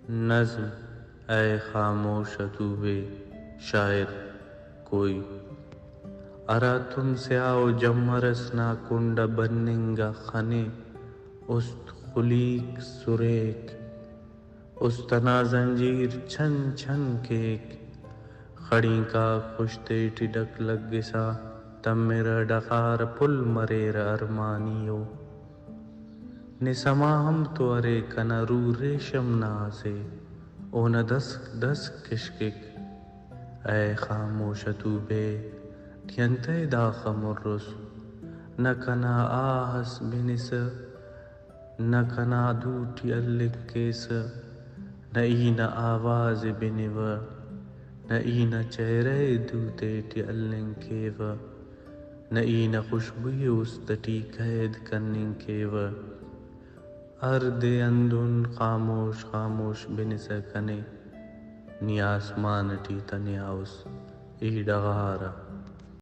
نظم اے خاموش تو بے شاعر کوئی ارا تم سے آؤ جمرسنا کنڈ بننگا خنے است خلیق سریک استنا زنجیر چھن چھن کیک خڑیں کا خشتے ٹڈک لگ گسا تم میرا ڈقار پل مریر ارمانیو نسما ہم تو ارے کنا رو ریشم نازے اونا دسک دسک کشکک اے خاموش تو بے ٹینتے داخ مرس نہ کنا آہس بنس نہ کنا دوٹی الک کیس نہ اینا آواز بنو نہ اینا چہرے دوتے ٹی النگ کیو نہ اینا خوشبوئی استٹی قید کننگ کیو اردے اندن خاموش خاموش بنسہ کنے نی آسمان ٹی تنیاؤس ای ڈغارہ